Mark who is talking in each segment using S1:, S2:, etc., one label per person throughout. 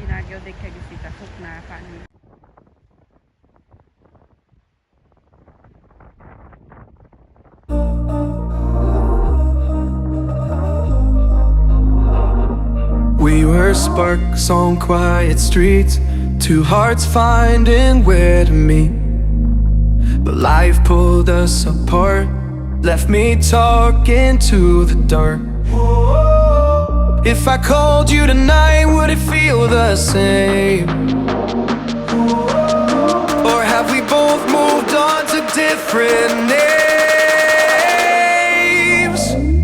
S1: cenário de que visita na família.
S2: We were sparks on quiet streets, two hearts finding where to meet. But life pulled us apart, left me talking to the dark. If I called you tonight, would it feel the same? Or have we both moved on to different names?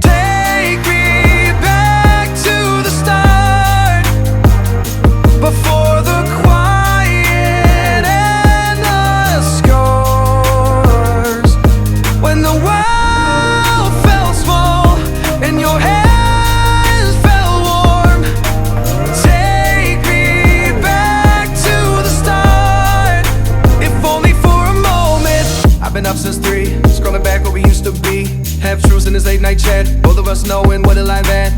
S2: Take me back to the start, before the quiet and the scars, when the world felt small and your hands felt warm. Take me back to the start, if only for a moment. I've been up since 3, scrolling back what we used to be. Half truths in this late night chat, both of us knowing what a lie that.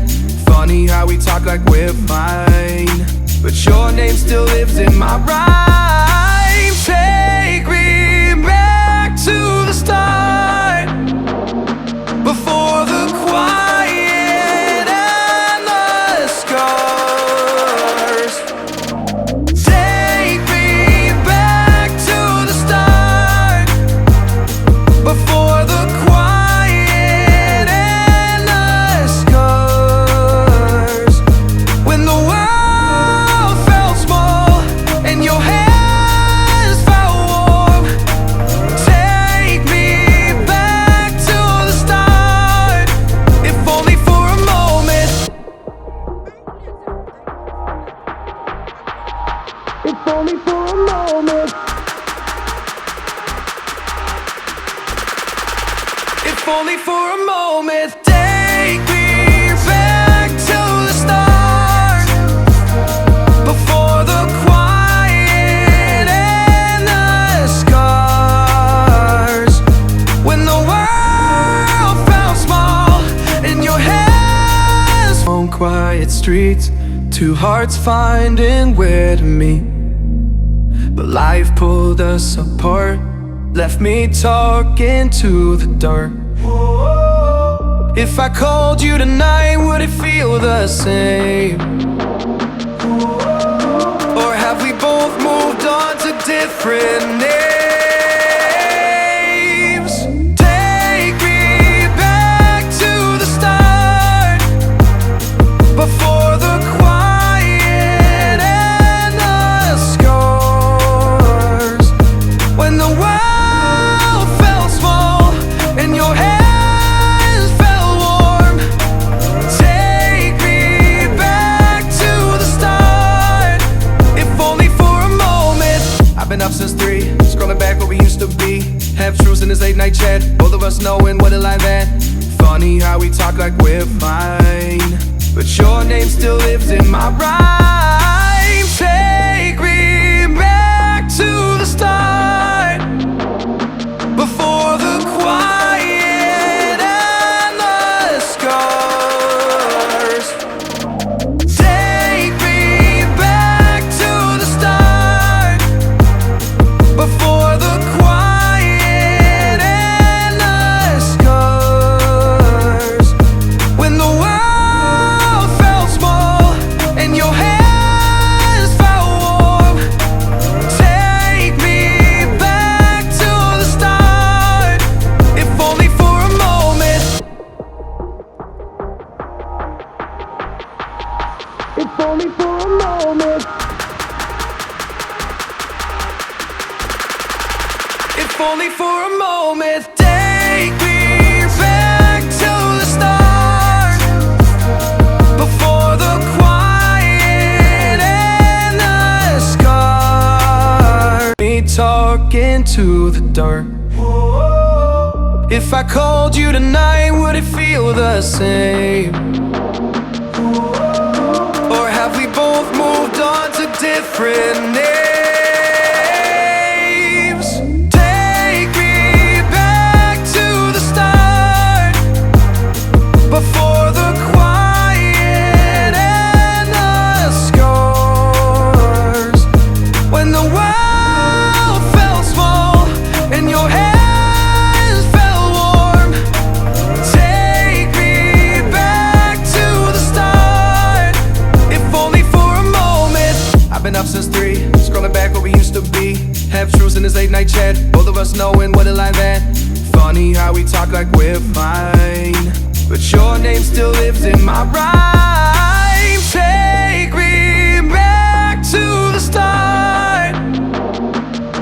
S2: Funny how we talk like we're fine, but your name still lives in my rhyme. Take me back to the start, before the quiet and the scars. Take me back to the start, before the quiet and the scars, when the world felt small and your hands felt warm. Take me back to the start, if only for a moment. If only for a moment. If only for a moment. Take me back to the start, before the quiet and the scars, when the world felt small and your hands. On quiet streets, two hearts finding where to meet. But life pulled us apart, left me talking to the dark. If I called you tonight, would it feel the same? Or have we both moved on to different names? Take me back to the start, before the quiet and the scars, when the world felt small and your hands felt warm. Take me back to the start, if only for a moment. I've been up since 3, scrolling back what we used to be. Half truths in this late night chat, both of us knowing what a lie that. Funny how we talk like we're fine, but your name still lives in my rhyme. Take me back to the start, before the quiet and the scars. Take me back to the start, before the quiet and the scars, when the world felt small and your hands felt warm. Take me back to the start, if only for a moment. If only for a moment. If only for a moment. Take me back to the start, before the quiet and the scars. Me talking to the dark. If I called you tonight, would it feel the same? Or have we both moved on to different names? Take me back to the start, before the quiet and the scars. been up since 3, scrolling back what we used to be. Half truths in this late night chat, both of us knowing what it like that. Funny how we talk like we're fine, but your name still lives in my rhyme. Take me back to the start,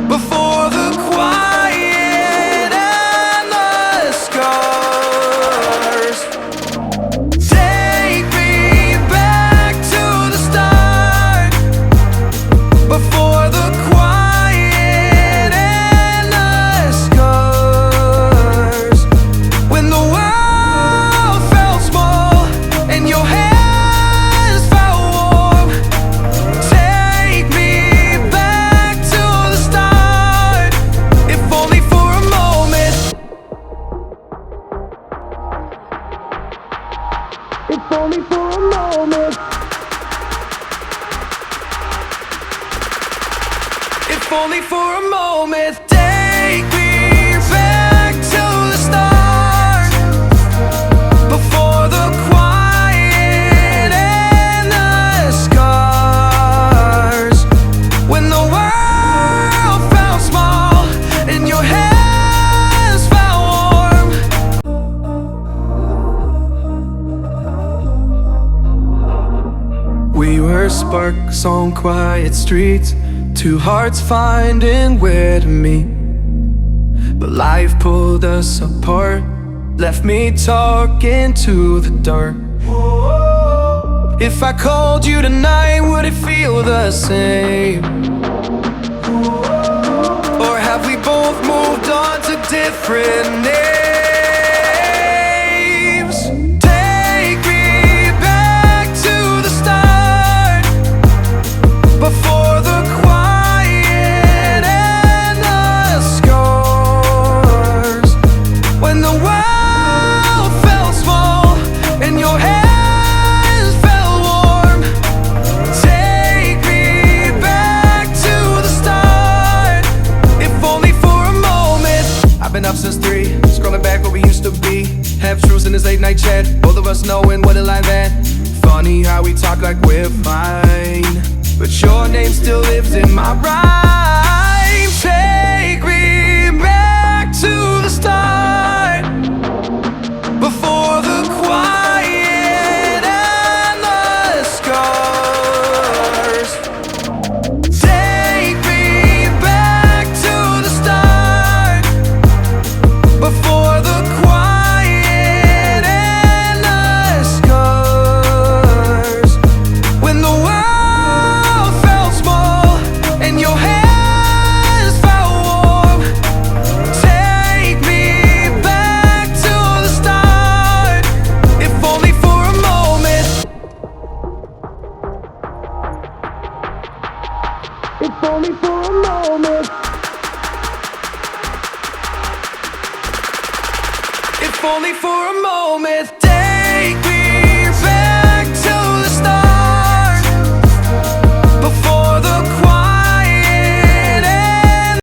S2: before the quiet and the scars. Take me back to the start, before the quiet and the scars. When the world felt small and your hands felt warm. Take me back to the start, if only for a moment. If only for a moment. If only for a moment. Take me back to the start, before the quiet and the scars. When the world felt small and your hands felt warm. We were sparks on quiet streets, two hearts finding where to meet. But life pulled us apart, left me talking to the dark. If I called you tonight, would it feel the same? Or have we both moved on to different names? Take me back to the start, before the quiet and the scars. When the world felt small and your hands felt warm. Take me back to the start, if only for a moment. I've been up since 3, scrolling back what we used to be. Half truths in this late night chat, both of us knowing what it like that. Funny how we talk like we're fine, but your name still lives in my rhyme. Take me back to the start, before the quiet and the scars. Take me back to the start, before the quiet and the scars. When the world felt small and your hands felt warm. Take me back to the start, if only for a moment. If only for a moment. If only for a moment. Take me